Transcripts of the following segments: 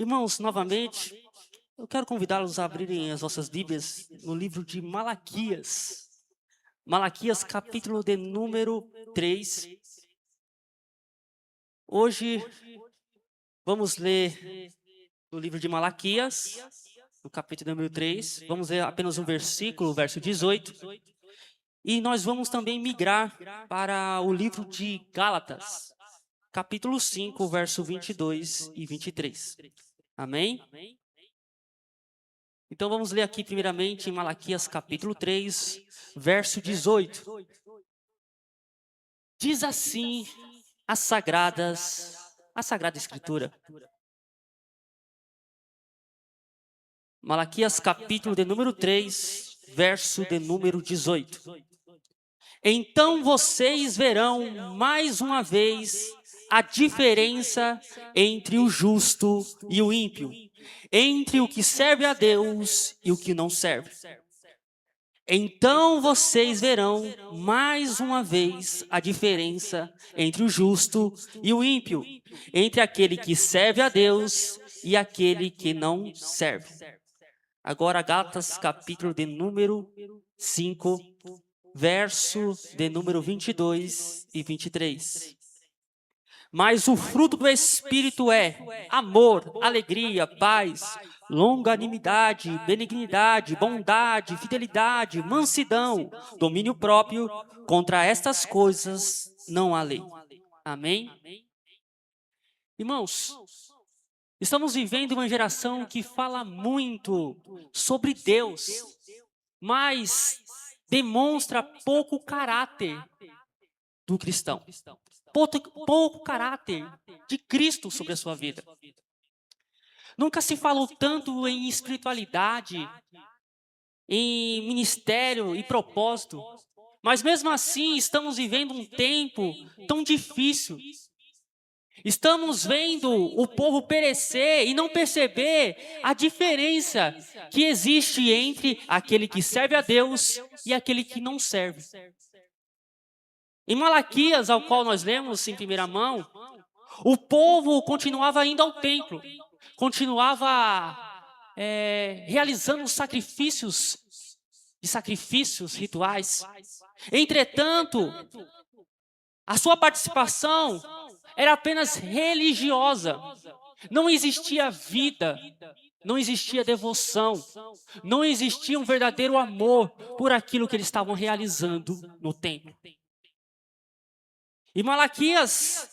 Irmãos, novamente, eu quero convidá-los a abrirem as vossas Bíblias no livro de Malaquias. Malaquias, capítulo de número 3. Hoje vamos ler o livro de Malaquias, no capítulo número 3. Vamos ler apenas um versículo, o verso 18. E nós vamos também migrar para o livro de Gálatas, capítulo 5, verso 22 e 23. Amém? Então vamos ler aqui primeiramente em Malaquias capítulo 3, verso 18. Diz assim a Sagrada Escritura. Malaquias capítulo de número 3, verso de número 18. Então vocês verão mais uma vez a diferença entre o justo e o ímpio, entre o que serve a Deus e o que não serve. Então vocês verão mais uma vez a diferença entre o justo e o ímpio, entre aquele que serve a Deus e aquele que não serve. Agora, Gálatas, capítulo de número 5, verso de número 22 e 23. Mas o fruto do Espírito é amor, alegria, paz, longanimidade, benignidade, bondade, fidelidade, mansidão, domínio próprio. Contra estas coisas não há lei. Amém? Irmãos, estamos vivendo uma geração que fala muito sobre Deus, mas demonstra pouco caráter do cristão. Pouco caráter de Cristo sobre a sua vida. Nunca se falou tanto em espiritualidade, em ministério e propósito, mas mesmo assim estamos vivendo um tempo tão difícil. Estamos vendo o povo perecer e não perceber a diferença que existe entre aquele que serve a Deus e aquele que não serve. Em Malaquias, ao qual nós lemos em primeira mão, o povo continuava indo ao templo, continuava realizando sacrifícios rituais. Entretanto, a sua participação era apenas religiosa. Não existia vida, não existia devoção, não existia um verdadeiro amor por aquilo que eles estavam realizando no templo. E Malaquias,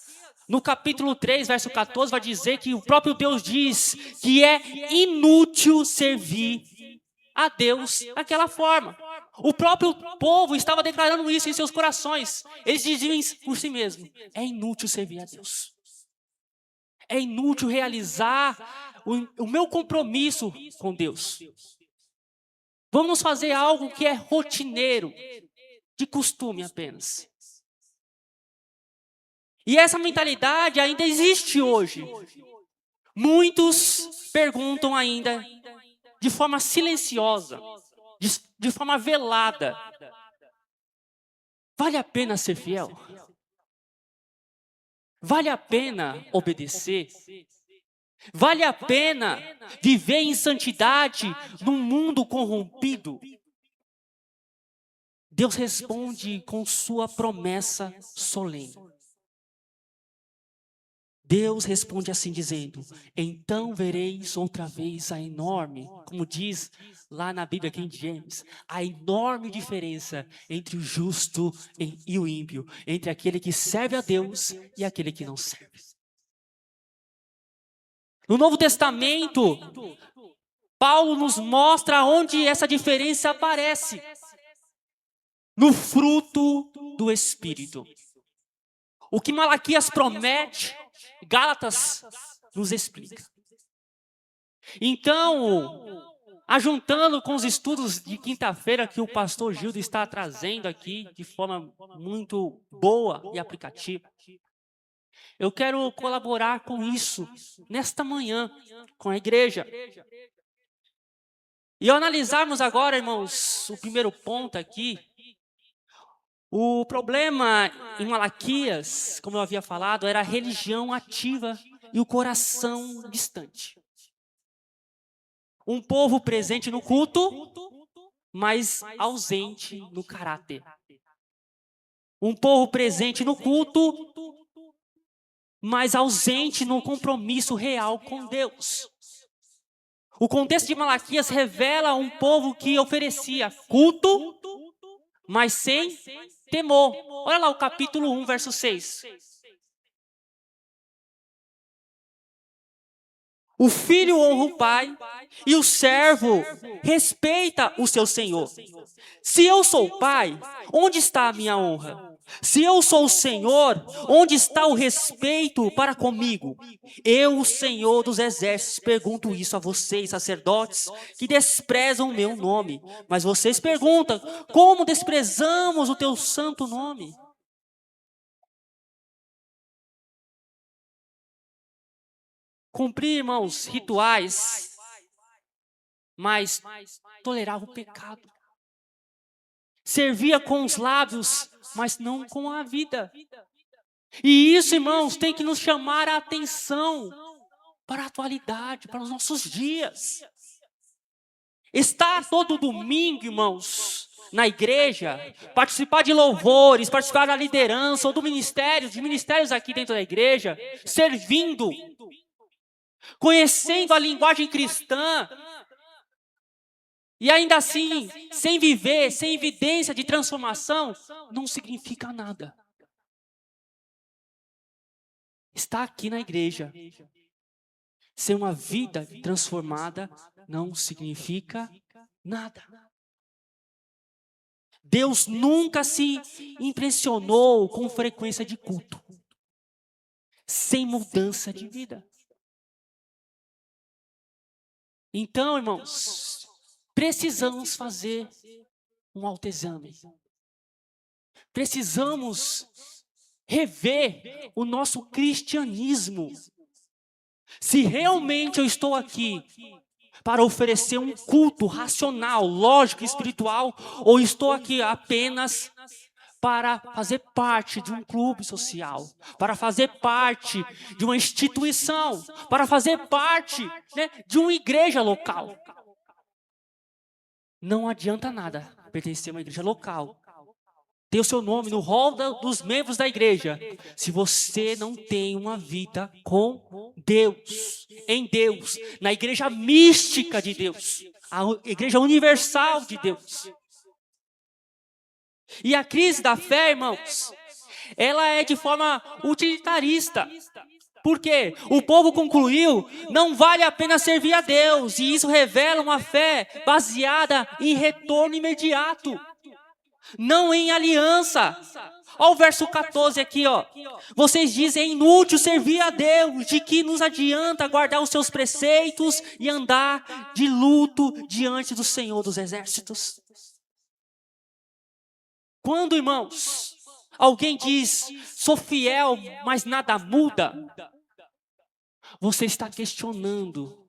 no capítulo 3, verso 14, vai dizer que o próprio Deus diz que é inútil servir a Deus daquela forma. O próprio povo estava declarando isso em seus corações. Eles diziam por si mesmos: é inútil servir a Deus. É inútil realizar o meu compromisso com Deus. Vamos fazer algo que é rotineiro, de costume apenas. E essa mentalidade ainda existe hoje. Muitos perguntam ainda de forma silenciosa, de forma velada: vale a pena ser fiel? Vale a pena obedecer? Vale a pena viver em santidade num mundo corrompido? Deus responde com sua promessa solene. Deus responde assim dizendo: então vereis outra vez a enorme, como diz lá na Bíblia King James, a enorme diferença entre o justo e o ímpio, entre aquele que serve a Deus e aquele que não serve. No Novo Testamento, Paulo nos mostra onde essa diferença aparece: no fruto do Espírito. O que Malaquias promete, Gálatas nos explica. Então, ajuntando com os estudos de quinta-feira que o pastor Gildo está trazendo aqui de forma muito boa e aplicativa, eu quero colaborar com isso nesta manhã, com a igreja. E ao analisarmos agora, irmãos, o primeiro ponto aqui, o problema em Malaquias, como eu havia falado, era a religião ativa e o coração distante. Um povo presente no culto, mas ausente no caráter. Um povo presente no culto, mas ausente no compromisso real com Deus. O contexto de Malaquias revela um povo que oferecia culto, mas sem temor. Olha lá o capítulo 1, verso 6. O filho honra o pai e o servo respeita o seu senhor. Se eu sou o pai, onde está a minha honra? Se eu sou o Senhor, onde está o respeito para comigo? Eu, o Senhor dos exércitos, pergunto isso a vocês, sacerdotes, que desprezam o meu nome. Mas vocês perguntam, como desprezamos o teu santo nome? Cumprir, irmãos, rituais, mas tolerava o pecado. Servia com os lábios, mas não com a vida. E isso, irmãos, tem que nos chamar a atenção para a atualidade, para os nossos dias. Estar todo domingo, irmãos, na igreja, participar de louvores, participar da liderança ou do ministério, de ministérios aqui dentro da igreja, servindo, conhecendo a linguagem cristã, e ainda assim, sem viver, sem evidência de transformação, não significa nada. Estar aqui na igreja, ser uma vida transformada, não significa nada. Deus nunca se impressionou com frequência de culto, sem mudança de vida. Então, irmãos, precisamos fazer um autoexame. Precisamos rever o nosso cristianismo. Se realmente eu estou aqui para oferecer um culto racional, lógico e espiritual, ou estou aqui apenas para fazer parte de um clube social, para fazer parte de uma instituição, para fazer parte, de uma igreja local. Não adianta nada pertencer a uma igreja local, ter o seu nome no rol dos membros da igreja, se você não tem uma vida com Deus, em Deus, na igreja mística de Deus, a igreja universal de Deus. E a crise da fé, irmãos, ela é de forma utilitarista. Porque o povo concluiu, não vale a pena servir a Deus, e isso revela uma fé baseada em retorno imediato, não em aliança. Olha o verso 14 aqui, ó. Vocês dizem, é inútil servir a Deus, de que nos adianta guardar os seus preceitos e andar de luto diante do Senhor dos exércitos. Quando, irmãos, alguém diz, sou fiel, mas nada muda, você está questionando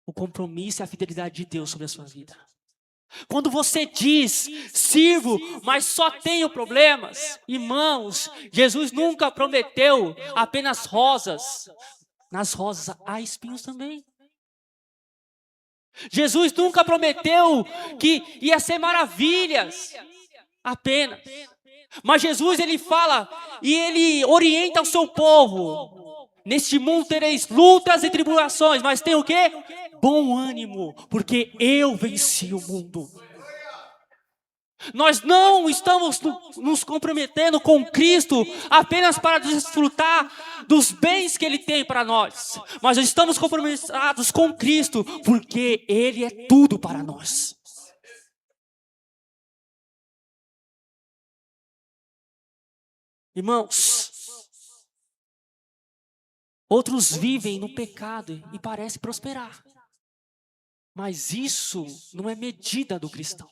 o compromisso e a fidelidade de Deus sobre a sua vida. Quando você diz, sirvo, mas só tenho problemas, irmãos, Jesus nunca prometeu apenas rosas. Nas rosas há espinhos também. Jesus nunca prometeu que ia ser maravilhas apenas. Mas Jesus, ele fala e ele orienta o seu povo. Neste mundo tereis lutas e tribulações, mas tem o quê? Bom ânimo, porque eu venci o mundo. Nós não estamos nos comprometendo com Cristo apenas para desfrutar dos bens que Ele tem para nós. Mas estamos compromissados com Cristo porque Ele é tudo para nós. Irmãos, outros vivem no pecado e parecem prosperar. Mas isso não é medida do cristão.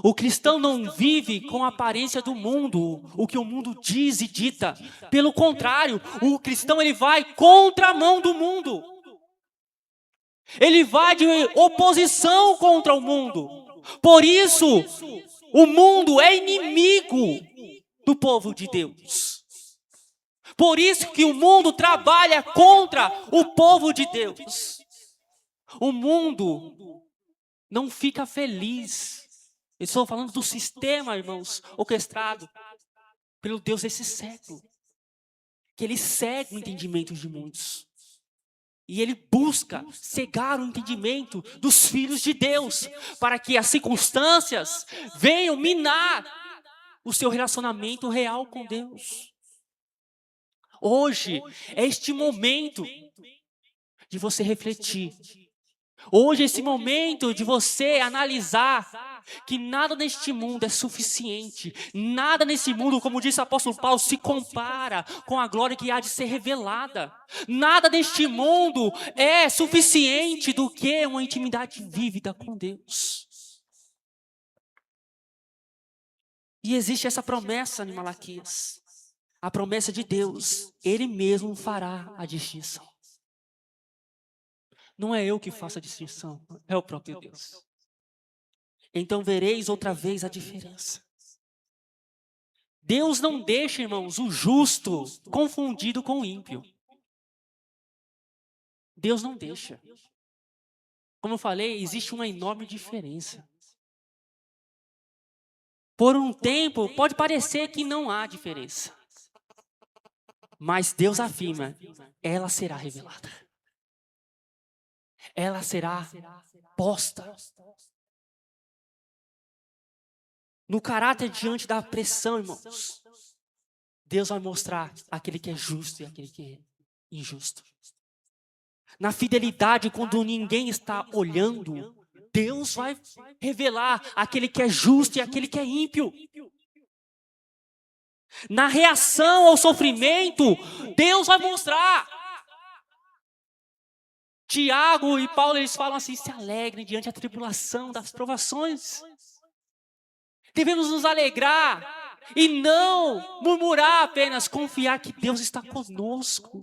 O cristão não vive com a aparência do mundo, o que o mundo diz e dita. Pelo contrário, o cristão ele vai contra a mão do mundo. Ele vai de oposição contra o mundo. Por isso, o mundo é inimigo do povo de Deus. Por isso que o mundo trabalha contra o povo de Deus. O mundo não fica feliz. Eu estou falando do sistema, irmãos, orquestrado pelo Deus desse século. Que ele cega o entendimento de muitos. E ele busca cegar o entendimento dos filhos de Deus, para que as circunstâncias venham minar o seu relacionamento real com Deus. Hoje é este momento de você refletir. Hoje é esse momento de você analisar que nada neste mundo é suficiente. Nada nesse mundo, como disse o apóstolo Paulo, se compara com a glória que há de ser revelada. Nada neste mundo é suficiente do que uma intimidade vívida com Deus. E existe essa promessa em Malaquias. A promessa de Deus, Ele mesmo fará a distinção. Não é eu que faço a distinção, é o próprio Deus. Então vereis outra vez a diferença. Deus não deixa, irmãos, o justo confundido com o ímpio. Deus não deixa. Como eu falei, existe uma enorme diferença. Por um tempo, pode parecer que não há diferença. Mas Deus afirma, ela será revelada. Ela será posta. No caráter diante da pressão, irmãos, Deus vai mostrar aquele que é justo e aquele que é injusto. Na fidelidade, quando ninguém está olhando, Deus vai revelar aquele que é justo e aquele que é ímpio. Na reação ao sofrimento, Deus vai mostrar. Tiago e Paulo, eles falam assim, se alegrem diante da tribulação, das provações. Devemos nos alegrar e não murmurar apenas, confiar que Deus está conosco.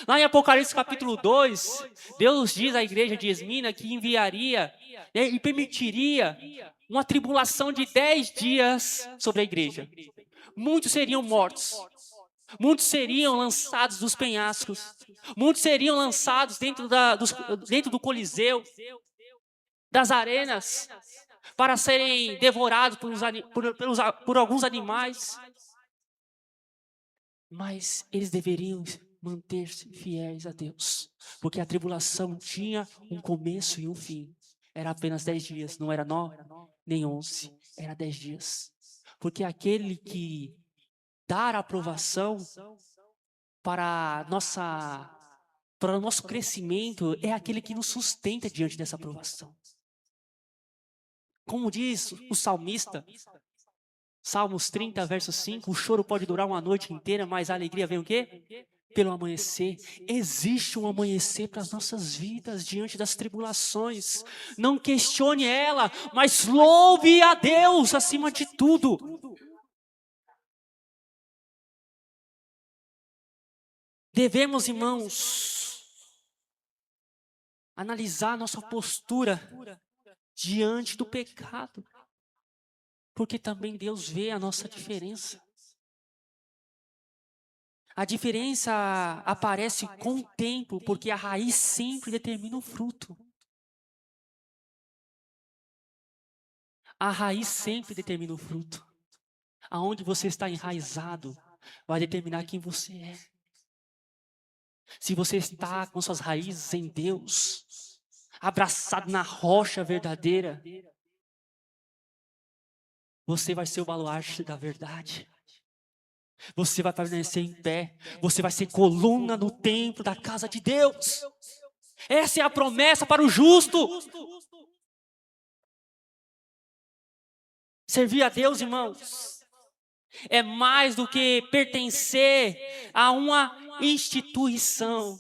Lá em Apocalipse capítulo 2, Deus diz à igreja de Esmina que enviaria e permitiria uma tribulação de 10 dias sobre a igreja. Muitos seriam mortos. Muitos seriam lançados dos penhascos. Muitos seriam lançados dentro do Coliseu, das arenas, para serem devorados por alguns animais. Mas eles deveriam manter-se fiéis a Deus, porque a tribulação tinha um começo e um fim. Era apenas 10 dias, não era 9, nem 11, era 10 dias. Porque aquele que dá a aprovação para o nosso crescimento é aquele que nos sustenta diante dessa aprovação. Como diz o salmista, Salmos 30, verso 5, o choro pode durar uma noite inteira, mas a alegria vem o quê? Pelo amanhecer. Existe um amanhecer para as nossas vidas diante das tribulações. Não questione ela, mas louve a Deus acima de tudo. Devemos, irmãos, analisar nossa postura diante do pecado. Porque também Deus vê a nossa diferença. A diferença aparece com o tempo, porque a raiz sempre determina o fruto. A raiz sempre determina o fruto. Aonde você está enraizado, vai determinar quem você é. Se você está com suas raízes em Deus, abraçado na rocha verdadeira, você vai ser o baluarte da verdade. Você vai permanecer em pé. Você vai ser coluna no templo da casa de Deus. Essa é a promessa para o justo. Servir a Deus, irmãos, é mais do que pertencer a uma instituição.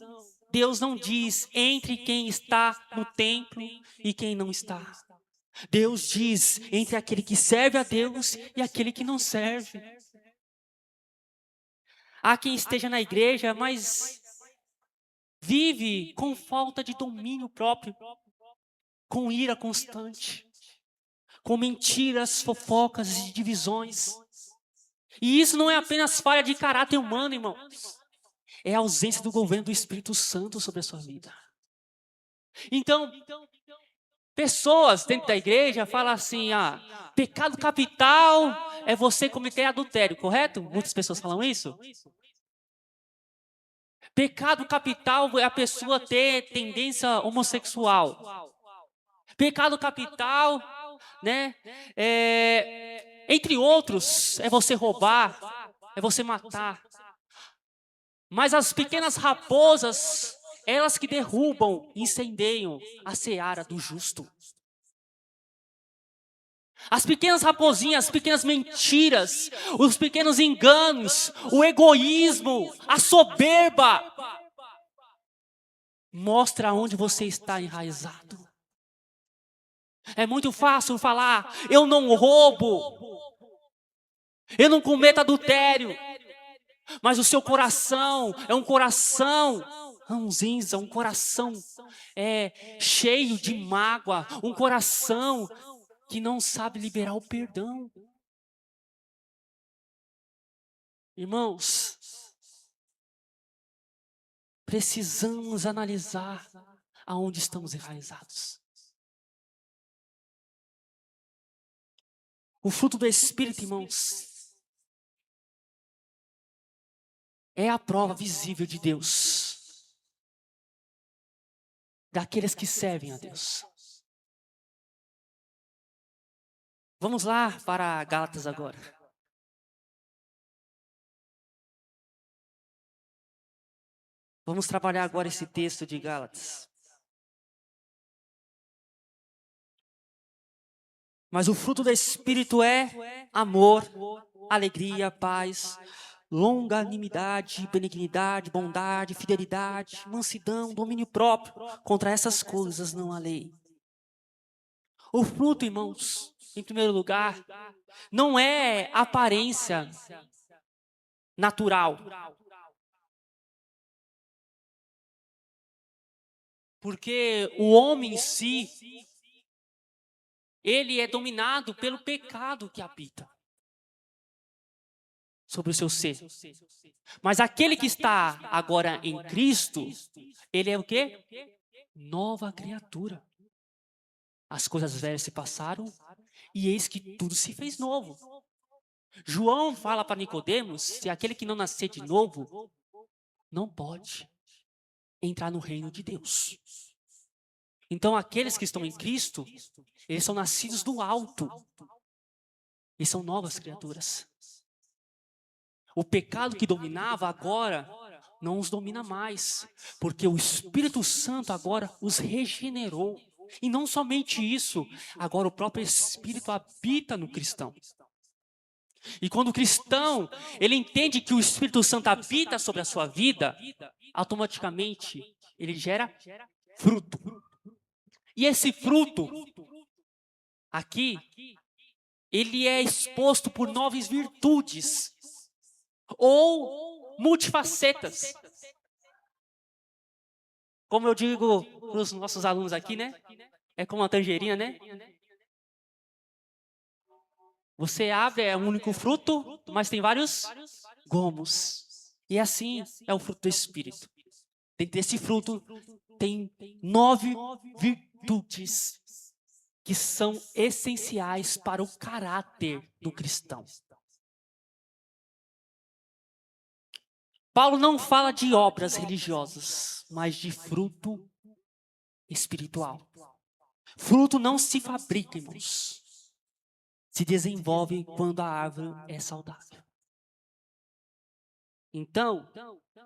Deus não diz entre quem está no templo e quem não está. Deus diz entre aquele que serve a Deus e aquele que não serve. Há quem esteja na igreja, mas vive com falta de domínio próprio, com ira constante, com mentiras, fofocas e divisões. E isso não é apenas falha de caráter humano, irmãos. É a ausência do governo do Espírito Santo sobre a sua vida. Então, pessoas dentro da igreja falam assim, pecado capital é você cometer adultério, correto? Muitas pessoas falam isso. Pecado capital é a pessoa ter tendência homossexual. Pecado capital, né? Entre outros, é você roubar, é você matar. Mas as pequenas raposas, elas que derrubam, incendeiam a seara do justo. As pequenas raposinhas, as pequenas mentiras, os pequenos enganos, o egoísmo, a soberba, mostra onde você está enraizado. É muito fácil falar, eu não roubo, eu não cometo adultério, mas o seu coração é um coração ranzinza, um coração cheio de mágoa, um coração que não sabe liberar o perdão. Irmãos, precisamos analisar aonde estamos enraizados. O fruto do Espírito, irmãos, é a prova visível de Deus, daqueles que servem a Deus. Vamos lá para Gálatas agora. Vamos trabalhar agora esse texto de Gálatas. Mas o fruto do Espírito é amor, alegria, paz, longanimidade, benignidade, bondade, fidelidade, mansidão, domínio próprio. Contra essas coisas não há lei. O fruto, irmãos, em primeiro lugar, não é aparência natural. Porque o homem em si, ele é dominado pelo pecado que habita sobre o seu ser. Mas aquele que está agora em Cristo, ele é o quê? Nova criatura. As coisas velhas se passaram e eis que tudo se fez novo. João fala para Nicodemos, se aquele que não nascer de novo, não pode entrar no reino de Deus. Então aqueles que estão em Cristo, eles são nascidos do alto. E são novas criaturas. O pecado que dominava agora não os domina mais, porque o Espírito Santo agora os regenerou. E não somente isso, agora o próprio Espírito habita no cristão. E quando o cristão, ele entende que o Espírito Santo habita sobre a sua vida, automaticamente ele gera fruto. E esse fruto aqui, ele é exposto por novas virtudes ou multifacetas. Como eu digo para os nossos alunos aqui, né? É como uma tangerina, né? Você abre, é um único fruto, mas tem vários gomos. E assim é o fruto do Espírito. Dentro desse fruto tem 9 virtudes que são essenciais para o caráter do cristão. Paulo não fala de obras religiosas, mas de fruto espiritual. Fruto não se fabrica, irmãos. Se desenvolve quando a árvore é saudável. Então,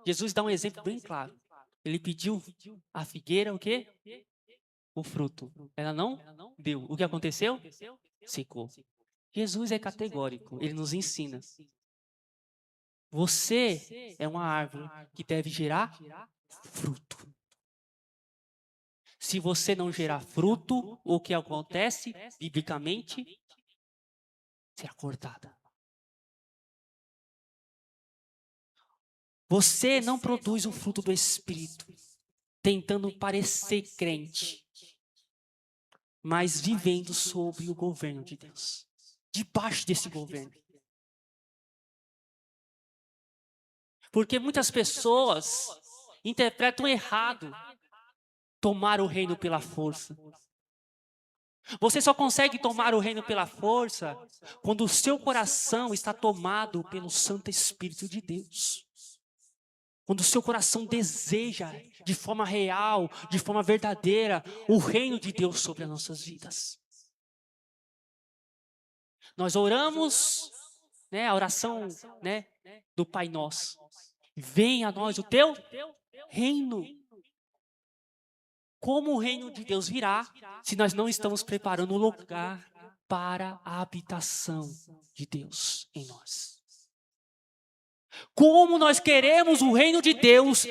Jesus dá um exemplo bem claro. Ele pediu à figueira o quê? O fruto. Ela não deu. O que aconteceu? Secou. Jesus é categórico. Ele nos ensina. Você é uma árvore que deve gerar fruto. Se você não gerar fruto, o que acontece, biblicamente, será cortada. Você não produz o fruto do Espírito, tentando parecer crente, mas vivendo sob o governo de Deus, debaixo desse governo. Porque muitas pessoas interpretam errado tomar o reino pela força. Você só consegue tomar o reino pela força quando o seu coração está tomado pelo Santo Espírito de Deus. Quando o seu coração deseja, de forma real, de forma verdadeira, o reino de Deus sobre as nossas vidas. Nós oramos, né, a oração, né, do Pai Nosso. Venha a nós o teu reino. Como o reino de Deus virá se nós não estamos preparando o lugar para a habitação de Deus em nós? Como nós queremos o reino de Deus,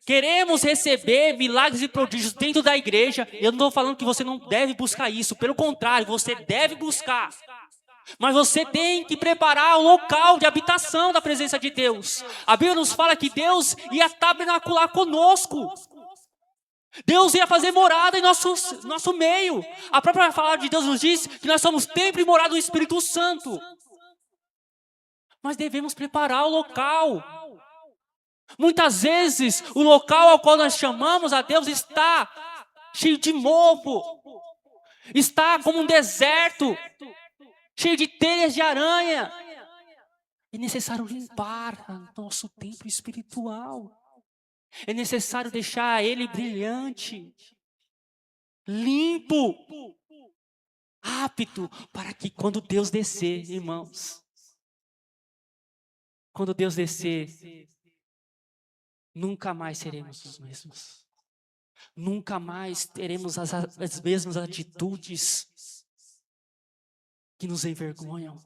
queremos receber milagres e prodígios dentro da igreja. Eu não estou falando que você não deve buscar isso, pelo contrário, você deve buscar. Mas você tem que preparar o local de habitação da presença de Deus. A Bíblia nos fala que Deus ia tabernacular conosco. Deus ia fazer morada em nosso meio. A própria palavra de Deus nos diz que nós somos templo e morada do Espírito Santo. Mas devemos preparar o local. Muitas vezes, o local ao qual nós chamamos a Deus está cheio de mofo. Está como um deserto, cheio de teias de aranha. É necessário limpar nosso templo espiritual. É necessário deixar ele brilhante, limpo, apto, para que quando Deus descer, irmãos, quando Deus descer, nunca mais seremos os mesmos. Nunca mais teremos as mesmas atitudes que nos envergonham.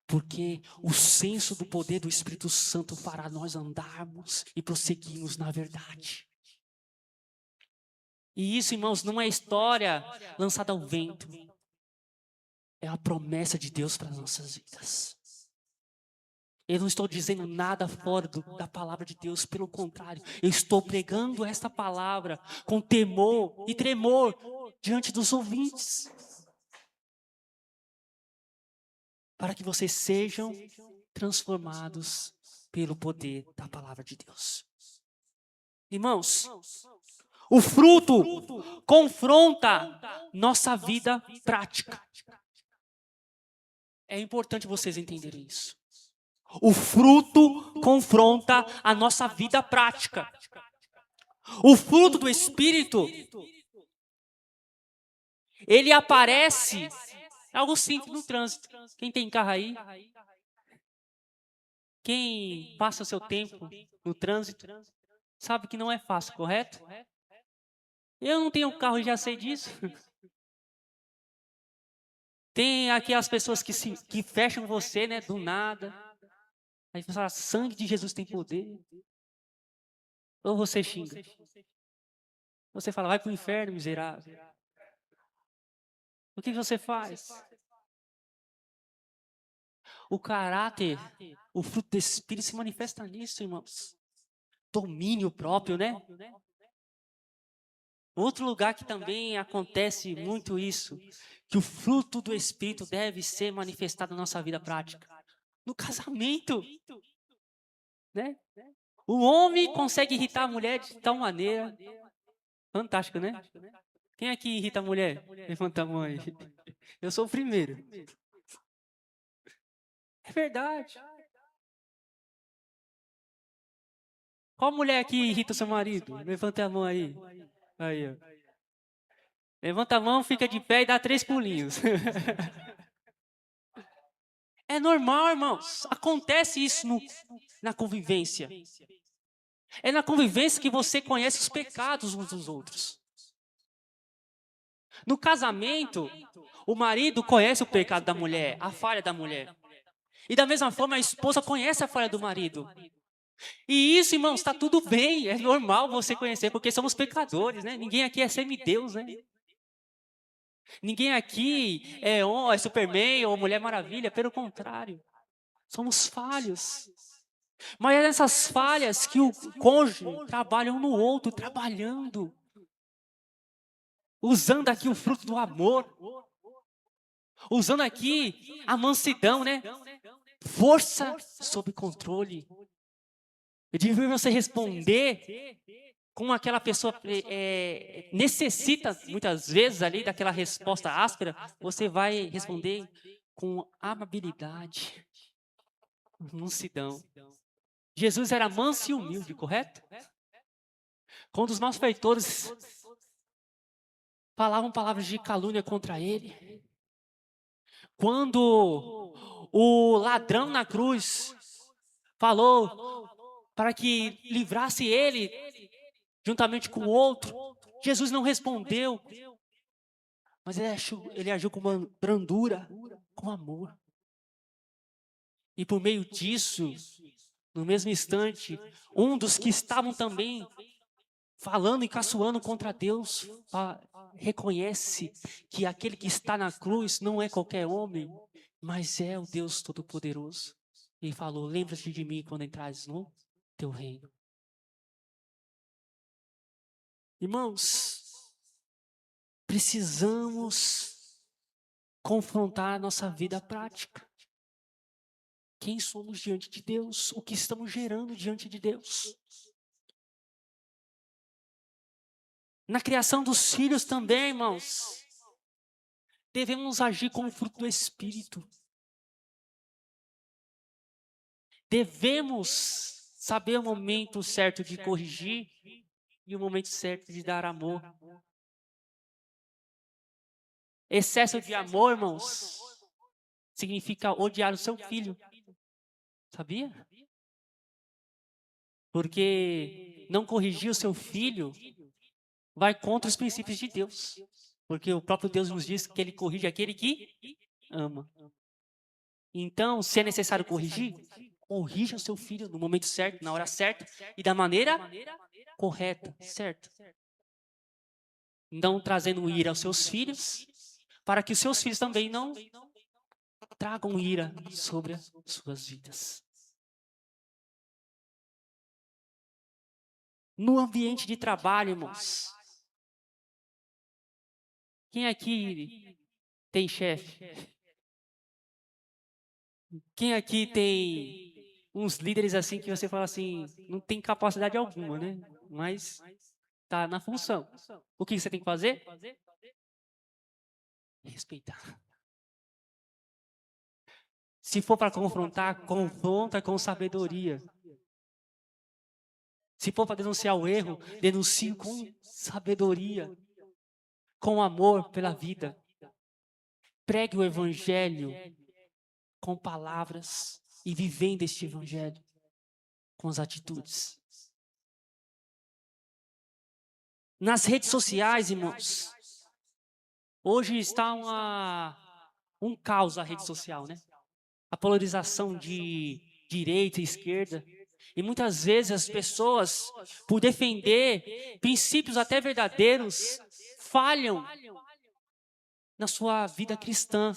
Porque o senso do poder do Espírito Santo fará nós andarmos e prosseguirmos na verdade. E isso, irmãos, não é história lançada ao vento. É a promessa de Deus para as nossas vidas. Eu não estou dizendo nada fora da palavra de Deus, pelo contrário. Eu estou pregando esta palavra com temor e tremor diante dos ouvintes. Para que vocês sejam transformados pelo poder da palavra de Deus. Irmãos, o fruto confronta nossa vida prática. É importante vocês entenderem isso. O fruto confronta a nossa vida prática. O fruto do Espírito, ele aparece... Algo simples no trânsito. Quem tem carro aí? Quem passa o seu tempo no trânsito sabe que não é fácil, correto? Eu não tenho carro e já sei disso. Tem aqui as pessoas que fecham você, né, do nada. Aí você fala, sangue de Jesus tem poder. Ou você xinga. Você fala, vai para o inferno, miserável. O que você faz? O caráter, o fruto do Espírito se manifesta nisso, irmãos. Domínio próprio, né? Outro lugar que também acontece muito isso, que o fruto do Espírito deve ser manifestado na nossa vida prática. No casamento, né? O homem consegue irritar a mulher de tal maneira. Fantástico, né? Quem aqui irrita a mulher? Levanta a mão aí. Eu sou o primeiro. É verdade. Qual mulher aqui irrita o seu marido? Levanta a mão aí. Aí, ó. Levanta a mão, fica de pé e dá 3 pulinhos. É normal, irmãos. Acontece isso na convivência. É na convivência que você conhece os pecados uns dos outros. No casamento, o marido conhece o pecado da mulher, a falha da mulher. E da mesma forma, a esposa conhece a falha do marido. E isso, irmãos, está tudo bem. É normal você conhecer, porque somos pecadores, né? Ninguém aqui é semideus, né? Ninguém aqui é Superman ou Mulher Maravilha. Pelo contrário, somos falhos. Mas é nessas falhas que o cônjuge trabalha um no outro, trabalhando. Usando aqui o fruto do amor. Usando aqui a mansidão, né? Força sob controle. Eu devia você responder como aquela pessoa necessita, muitas vezes, ali daquela resposta áspera, você vai responder com amabilidade, mansidão. Jesus era manso e humilde, correto? Quando os malfeitores falavam palavras de calúnia contra ele, quando o ladrão na cruz falou para que livrasse ele juntamente com o outro, Jesus não respondeu, mas ele agiu com uma brandura, com amor. E por meio disso, no mesmo instante, um dos que estavam também falando e caçoando contra Deus, reconhece que aquele que está na cruz não é qualquer homem, mas é o Deus Todo-Poderoso. E falou: lembra-te de mim quando entrares no teu reino. Irmãos, precisamos confrontar a nossa vida prática. Quem somos diante de Deus? O que estamos gerando diante de Deus? Na criação dos filhos também, irmãos, devemos agir como fruto do Espírito. Devemos saber o momento certo de corrigir e o momento certo de dar amor. Excesso de amor, irmãos, significa odiar o seu filho. Sabia? Porque não corrigir o seu filho vai contra os princípios de Deus. Porque o próprio Deus nos diz que ele corrige aquele que ama. Então, se é necessário corrigir, corrija o seu filho no momento certo, na hora certa e da maneira correta, certo? Não trazendo ira aos seus filhos, para que os seus filhos também não tragam ira sobre as suas vidas. No ambiente de trabalho, irmãos, quem aqui tem chefe? Quem aqui tem uns líderes assim que você fala assim, não tem capacidade alguma, né? Mas tá na função. O que você tem que fazer? Respeitar. Se for para confrontar, confronta com sabedoria. Se for para denunciar o erro, denuncie com sabedoria, com amor pela vida. Pregue o evangelho com palavras e vivendo este evangelho com as atitudes. Nas redes sociais, irmãos, hoje está um caos a rede social, né? A polarização de direita e esquerda. E muitas vezes as pessoas, por defender princípios até verdadeiros, falham na sua vida cristã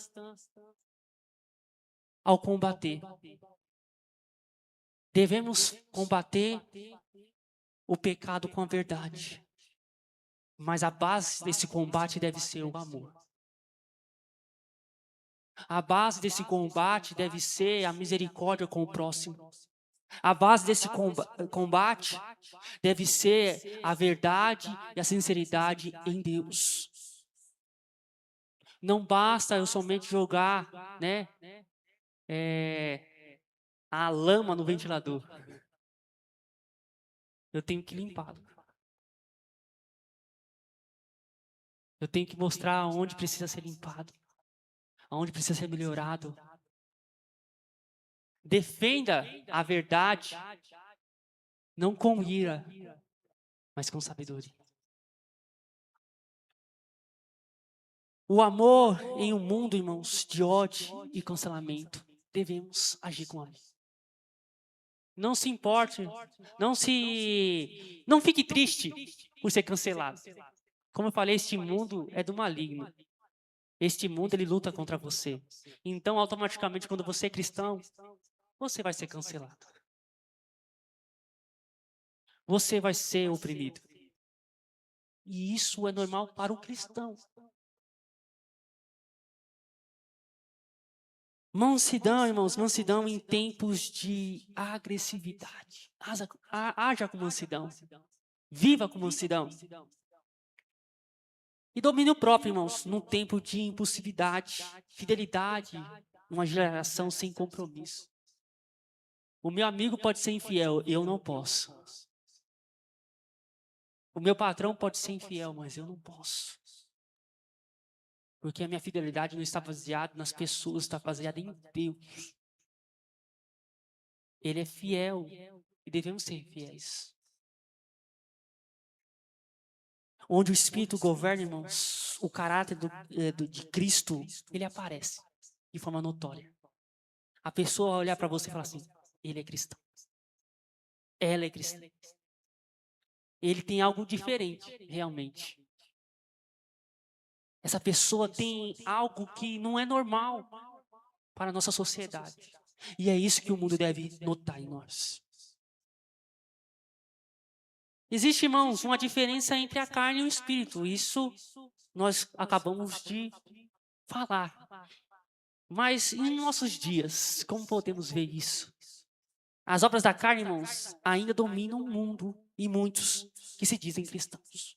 ao combater. Devemos combater o pecado com a verdade. Mas a base desse combate deve ser o amor. A base desse combate deve ser a misericórdia com o próximo. A base desse combate deve ser a verdade e a sinceridade em Deus. Não basta eu somente jogar, né, a lama no ventilador. Eu tenho que limpá-lo. Eu tenho que mostrar onde precisa ser limpado, aonde precisa ser melhorado. Defenda a verdade, não com ira, mas com sabedoria. O amor em um mundo, irmãos, de ódio e cancelamento, devemos agir com amor. Não se importe, não fique triste por ser cancelado. Como eu falei, este mundo é do maligno. Este mundo, ele luta contra você. Então, automaticamente, quando você é cristão, você vai ser cancelado. Você vai ser oprimido. E isso é normal para o cristão. Mansidão, irmãos, mansidão em tempos de agressividade. Haja com mansidão. Viva com mansidão. E domínio próprio, irmãos, num tempo de impulsividade, fidelidade, uma geração sem compromisso. O meu amigo pode ser infiel, eu não posso. O meu patrão pode ser infiel, mas eu não posso. Porque a minha fidelidade não está baseada nas pessoas, está baseada em Deus. Ele é fiel e devemos ser fiéis. Onde o Espírito governa, irmãos, o caráter de Cristo, ele aparece de forma notória. A pessoa vai olhar para você e falar assim, ele é cristão. Ela é cristã. Ele tem algo diferente, realmente. Essa pessoa tem algo que não é normal para a nossa sociedade. E é isso que o mundo deve notar em nós. Existe, irmãos, uma diferença entre a carne e o espírito. Isso nós acabamos de falar. Mas em nossos dias, como podemos ver isso? As obras da carne, irmãos, ainda dominam o mundo e muitos que se dizem cristãos.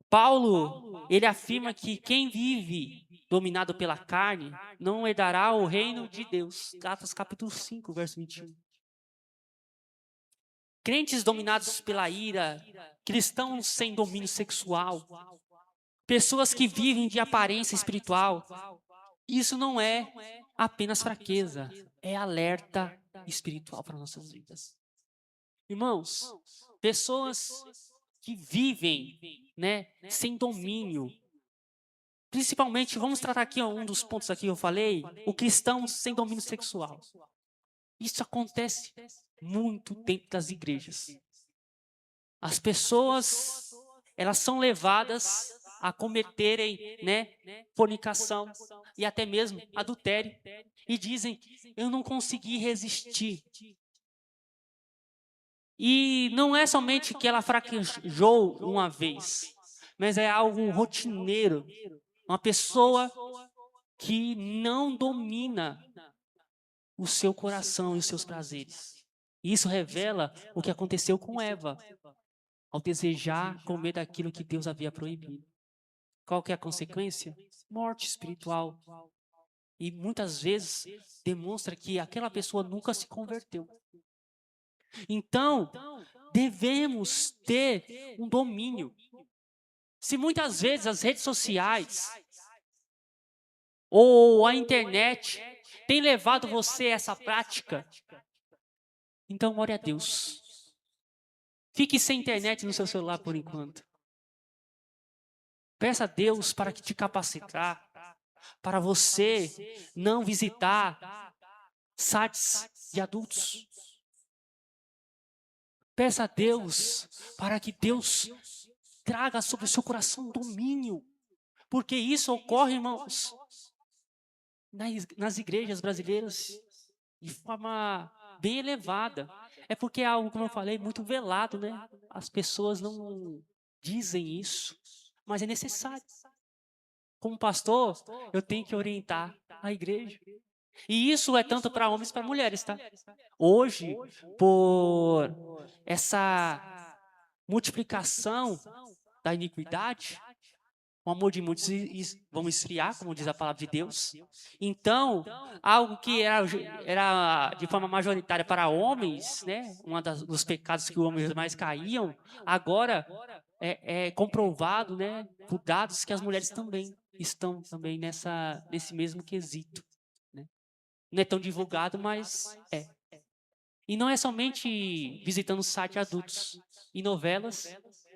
Paulo, ele afirma que quem vive dominado pela carne não herdará o reino de Deus. Gálatas capítulo 5, verso 21. Crentes dominados pela ira, cristãos sem domínio sexual, pessoas que vivem de aparência espiritual, isso não é apenas fraqueza, é alerta espiritual para nossas vidas. Irmãos, pessoas que vivem, né, sem domínio, principalmente, vamos tratar aqui um dos pontos aqui que eu falei, o cristão sem domínio sexual. Isso acontece muito dentro das igrejas. As pessoas, elas são levadas a cometerem, né, fornicação e até mesmo adultério. E dizem, eu não consegui resistir. E não é somente que ela fraquejou uma vez, mas é algo rotineiro. Uma pessoa que não domina o seu coração e os seus prazeres. Isso revela o que aconteceu com Eva, ao desejar comer daquilo que Deus havia proibido. Qual que é a consequência? Morte espiritual. E muitas vezes demonstra que aquela pessoa nunca se converteu. Então, devemos ter um domínio. Se muitas vezes as redes sociais ou a internet tem levado você a essa prática, então ore a Deus. Fique sem internet no seu celular por enquanto. Peça a Deus para que te capacitar, para você não visitar sites de adultos. Peça a Deus para que Deus traga sobre o seu coração domínio. Porque isso ocorre, irmãos, nas igrejas brasileiras de forma bem elevada. É porque é algo, como eu falei, muito velado, né? As pessoas não dizem isso, mas é necessário. Como pastor, eu tenho que orientar a igreja. E isso é tanto para homens como para mulheres, tá? Hoje, por essa multiplicação da iniquidade, o amor de muitos vão esfriar, como diz a palavra de Deus. Então, algo que era de forma majoritária para homens, né? Dos pecados que os homens mais caíam, agora é comprovado, né? Por dados que as mulheres também estão também nesse mesmo quesito. Né? Não é tão divulgado, mas é. E não é somente visitando sites adultos, em novelas,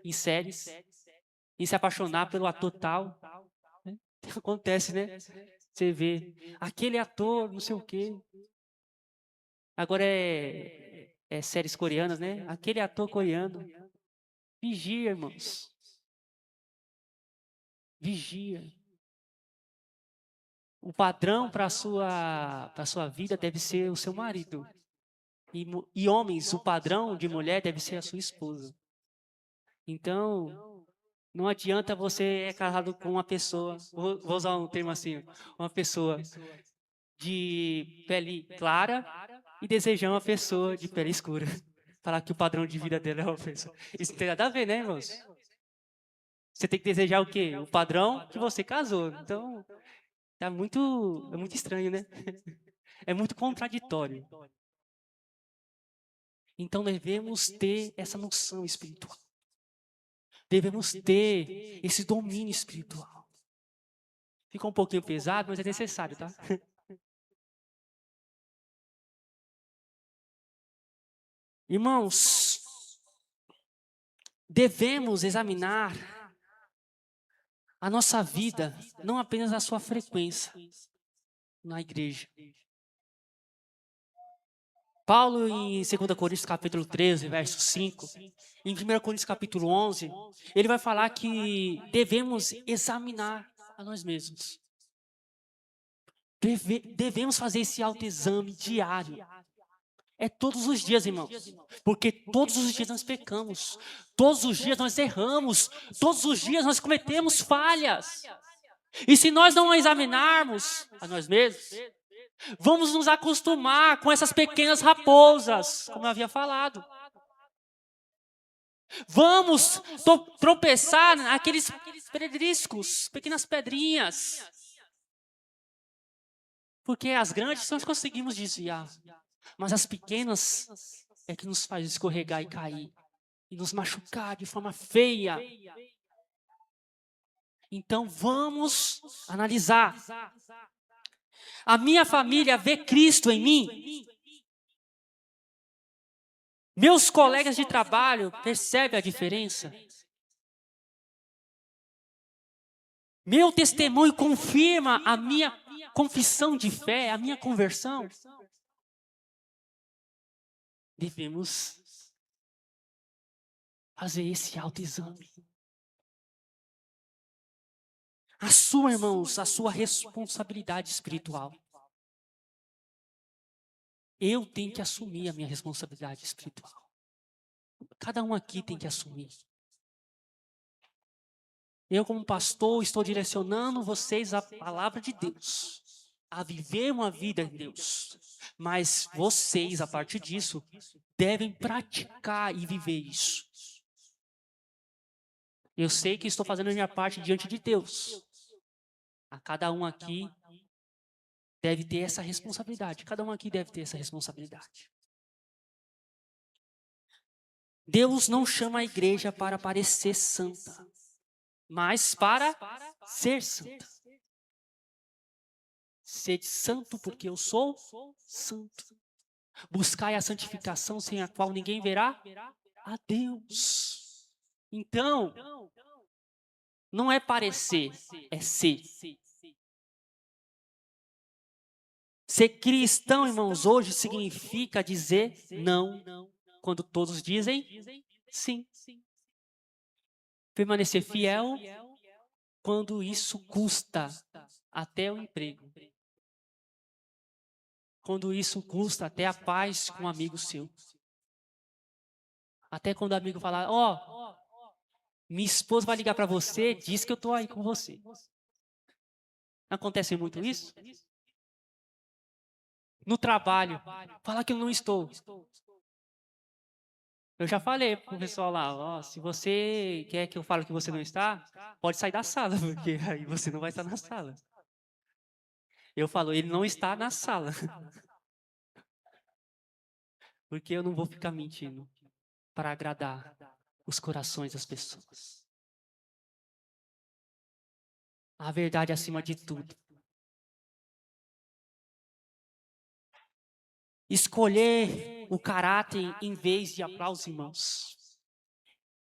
em séries, em se apaixonar pelo ator tal. Né? Acontece, né? Você vê, aquele ator, não sei o quê. Agora é séries coreanas, né? Aquele ator coreano. Vigia, irmãos. Vigia. O padrão para a sua vida deve ser o seu marido. E homens, o padrão de mulher deve ser a sua esposa. Então, não adianta você é casado com uma pessoa, vou usar um termo assim, uma pessoa de pele clara e desejar uma pessoa de pele escura. Falar que o padrão de vida dela é uma pessoa. Isso não tem nada a ver, né, irmãos? Você tem que desejar o quê? O padrão que você casou. Então, é muito estranho, né? É muito contraditório. Então, devemos ter essa noção espiritual. Devemos ter esse domínio espiritual. Ficou um pouquinho pesado, mas é necessário, tá? Irmãos, devemos examinar a nossa vida, não apenas a sua frequência na igreja. Paulo, em 2 Coríntios capítulo 13, verso 5, em 1 Coríntios capítulo 11, ele vai falar que devemos examinar a nós mesmos. Devemos fazer esse autoexame diário. É todos os dias, irmãos. Porque todos os dias nós pecamos. Todos os dias nós erramos. Todos os dias nós cometemos falhas. E se nós não examinarmos a nós mesmos, vamos nos acostumar com essas pequenas raposas, como eu havia falado. Vamos tropeçar naqueles pedriscos, pequenas pedrinhas. Porque as grandes nós conseguimos desviar. Mas as pequenas é que nos faz escorregar e cair. E nos machucar de forma feia. Então vamos analisar. A minha família vê Cristo em mim? Meus colegas de trabalho percebem a diferença? Meu testemunho confirma a minha confissão de fé, a minha conversão? Devemos fazer esse autoexame. Assuma, irmãos, a sua responsabilidade espiritual. Eu tenho que assumir a minha responsabilidade espiritual. Cada um aqui tem que assumir. Eu, como pastor, estou direcionando vocês à palavra de Deus, a viver uma vida em Deus. Mas vocês, a partir disso, devem praticar e viver isso. Eu sei que estou fazendo a minha parte diante de Deus. A cada um aqui deve ter essa responsabilidade. Cada um aqui deve ter essa responsabilidade. Deus não chama a igreja para parecer santa, mas para ser santa. Sede santo porque eu sou santo. Buscai a santificação sem a qual ninguém verá a Deus. Então, não é parecer, é ser. Ser cristão, irmãos, hoje significa dizer não, quando todos dizem sim. Permanecer fiel quando isso custa até o emprego. Quando isso custa até a paz com um amigo seu. Até quando o amigo falar, minha esposa vai ligar para você, diz que eu estou aí com você. Acontece muito isso? No trabalho, fala que eu não estou. Eu já falei pro pessoal lá, se você quer que eu fale que você não está, pode sair da sala, porque aí você não vai estar na sala. Eu falo, ele não está na sala. Porque eu não vou ficar mentindo para agradar os corações das pessoas. A verdade acima de tudo. Escolher o caráter em vez de aplausos, irmãos,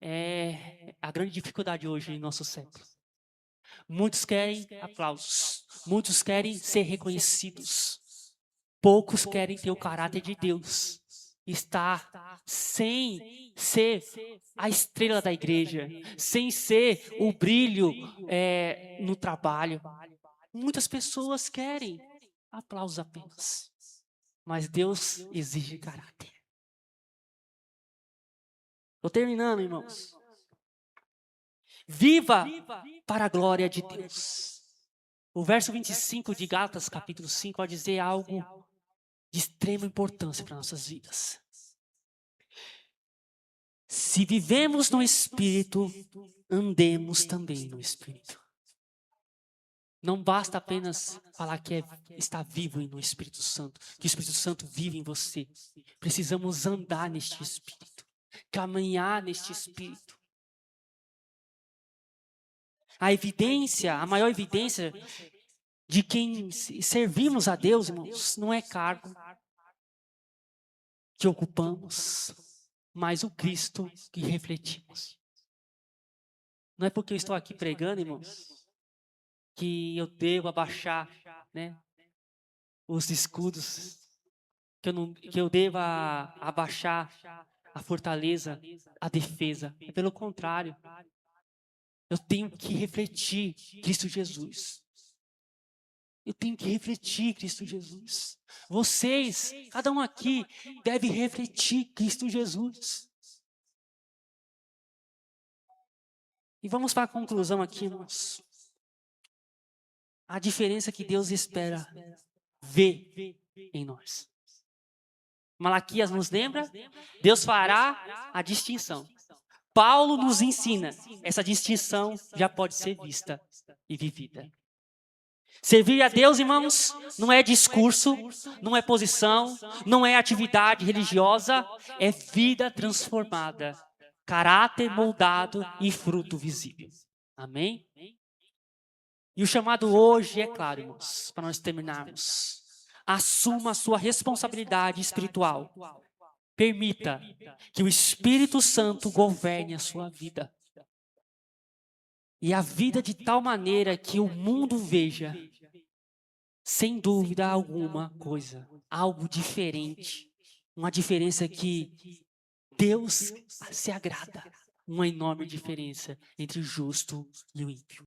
é a grande dificuldade hoje em nosso século. Muitos querem aplausos, muitos querem ser reconhecidos, poucos querem ter o caráter de Deus, estar sem ser a estrela da igreja, sem ser o brilho no trabalho. Muitas pessoas querem aplausos apenas, mas Deus exige caráter. Estou terminando, irmãos. Viva para a glória de Deus. O verso 25 de Gálatas, capítulo 5, vai dizer algo de extrema importância para nossas vidas. Se vivemos no Espírito, andemos também no Espírito. Não basta apenas falar que está vivo no Espírito Santo, que o Espírito Santo vive em você. Precisamos andar neste Espírito, caminhar neste Espírito. A maior evidência de quem servimos a Deus, irmãos, não é cargo que ocupamos, mas o Cristo que refletimos. Não é porque eu estou aqui pregando, irmãos, que eu devo abaixar, né, os escudos, que eu deva abaixar a fortaleza, a defesa. Pelo contrário, eu tenho que refletir Cristo Jesus. Eu tenho que refletir Cristo Jesus. Vocês, cada um aqui, deve refletir Cristo Jesus. E vamos para a conclusão aqui, irmãos. A diferença que Deus espera ver em nós. Malaquias nos lembra, Deus fará a distinção. Paulo nos ensina, essa distinção já pode ser vista e vivida. Servir a Deus, irmãos, não é discurso, não é posição, não é atividade religiosa, é vida transformada, caráter moldado e fruto visível. Amém? E o chamado hoje é claro, irmãos, para nós terminarmos. Assuma a sua responsabilidade espiritual. Permita que o Espírito Santo governe a sua vida. E a vida de tal maneira que o mundo veja, sem dúvida alguma coisa, algo diferente. Uma diferença que Deus se agrada. Uma enorme diferença entre o justo e o ímpio.